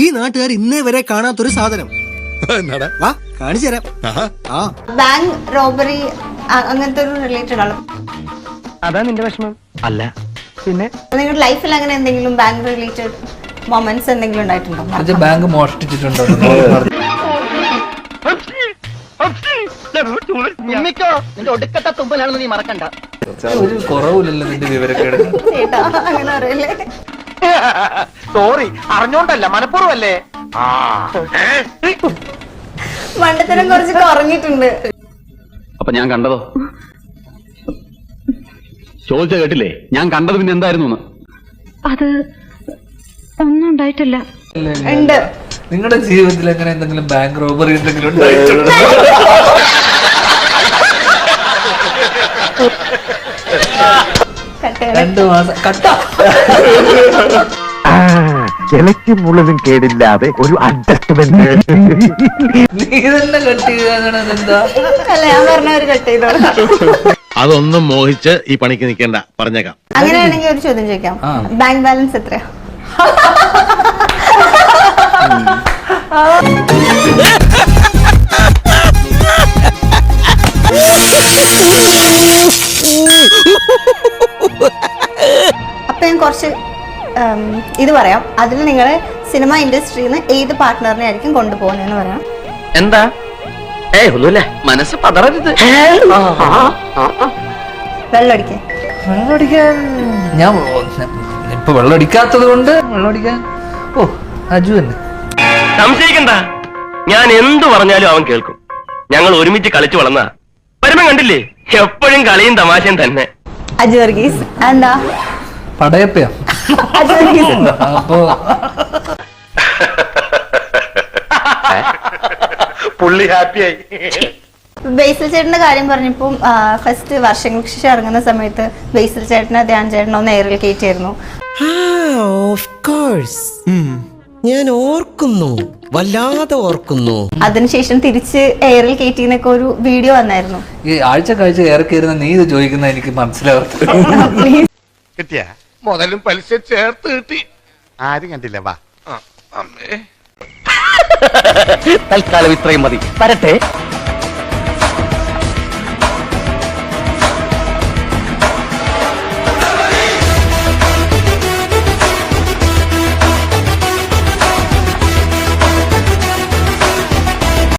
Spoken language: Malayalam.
ഈ നാട്ടുകാർ ഇന്നേ വരെ കാണാത്തൊരു സാധനം. വാ കാണിച്ചു തരാം. ബാങ്ക് റോബറി അങ്ങനത്തെ ഒരു റിലേറ്റഡ് ആണ്. അതാ നിന്റെ വിഷമം? അല്ല പിന്നെ നിങ്ങളുടെ ലൈഫിൽ അങ്ങനെ എന്തെങ്കിലും ബാങ്ക് റിലേറ്റഡ് മൊമെന്റ്സ് എന്തെങ്കിലും ഉണ്ടായിട്ടുണ്ടോ? ബാങ്ക് മോഷ്ടിച്ചിട്ടുണ്ടോ? ഒടുക്കത്തെ തുമ്പലാണെന്ന് നീ മറക്കണ്ട. ഒരു കുറവില്ലല്ലോ നിന്റെ വിവരക്കേട്. ചേട്ടാ അങ്ങനെ അറിയില്ലേ? സോറി, അറിഞ്ഞോണ്ടല്ല, മനഃപൂർവ്വല്ലേ. മണ്ടത്തരം കുറച്ച് കുറഞ്ഞിട്ടുണ്ട്. അപ്പൊ ഞാൻ കണ്ടതോ? ചോദിച്ച കേട്ടില്ലേ? ഞാൻ കണ്ടത് പിന്നെ എന്തായിരുന്നു? അത് ഒന്നും ഉണ്ടായിട്ടില്ല. ഉണ്ട്. നിങ്ങളുടെ ജീവിതത്തിൽ അങ്ങനെ എന്തെങ്കിലും ബാങ്ക് റോബറി എന്തെങ്കിലും ഉണ്ടായിട്ടുണ്ടോ? 2 മാസം കട്ട ഇലയ്ക്ക് മുഴുവൻ കേടില്ലാതെ ഒരു അഡ്ജസ്റ്റ്മെന്റ്. നീ തന്നെ കട്ട് ചെയ്താ? അല്ല, ഞാൻ പറഞ്ഞ ഒരു കട്ട് ചെയ്തോളാം. അതൊന്നും മോഹിച്ച് ഈ പണിക്ക് നിൽക്കേണ്ട, പറഞ്ഞേക്കാം. അങ്ങനെയാണെങ്കിൽ ഒരു ചോദ്യം ചോദിക്കാം. ബാങ്ക് ബാലൻസ് എത്രയാ? അപ്പൊ ഞാൻ കുറച്ച് ഇത് പറയാം. അതിൽ നിങ്ങൾ സിനിമ ഇൻഡസ്ട്രിന്ന് ഏത് പാർട്ട്ണറിനെ ആയിരിക്കും കൊണ്ടുപോകുന്നതെന്ന് പറയാം. എന്താ? ഒന്നുമില്ല, മനസ്സ് പതറരുത്. വെള്ളമടിക്കാൻ. വെള്ളമടിക്കാൻ ഞാൻ ഇപ്പൊ വെള്ളമടിക്കാത്തത് കൊണ്ട് വെള്ളമടിക്കാൻ അജു തന്നെ. സംശയിക്കണ്ട, ഞാൻ എന്തു പറഞ്ഞാലും അവൻ കേൾക്കും. ഞങ്ങൾ ഒരുമിച്ച് കളിച്ചു വളർന്ന വരുമ്പം കണ്ടില്ലേ, എപ്പോഴും കളിയും തമാശയും തന്നെ. അജു വർഗീസ്. എന്താ പടയപ്പയാ? അജു വർഗീസ്. അപ്പൊ പുള്ളി ഹാപ്പിയായി. ബേസിൽ ചേട്ടന്റെ കാര്യം പറഞ്ഞപ്പോ ഫസ്റ്റ് വർഷങ്ങൾക്ക് ശേഷം ഇറങ്ങുന്ന സമയത്ത് ബേസിൽ ചേട്ടനെ ധ്യാൻ ചേട്ടനോ നേരിൽ കയറ്റിയായിരുന്നു. ഞാൻ ഓർക്കുന്നു, വല്ലാതെ ഓർക്കുന്നു. അതിനുശേഷം തിരിച്ച് എയറിൽ കയറ്റിന്നൊക്കെ ഒരു വീഡിയോ വന്നായിരുന്നു. ഈ ആഴ്ചക്കാഴ്ച ഏറെ കയറുന്ന നീ ഇത് ചോദിക്കുന്ന എനിക്ക് മനസ്സിലാവത്തില്ല. കിട്ടിയ മുതലും പലിശ ചേർത്ത് കിട്ടി. ആരും കണ്ടില്ല. വാ. തൽക്കാലം ഇത്രയും മതി. വരട്ടെ.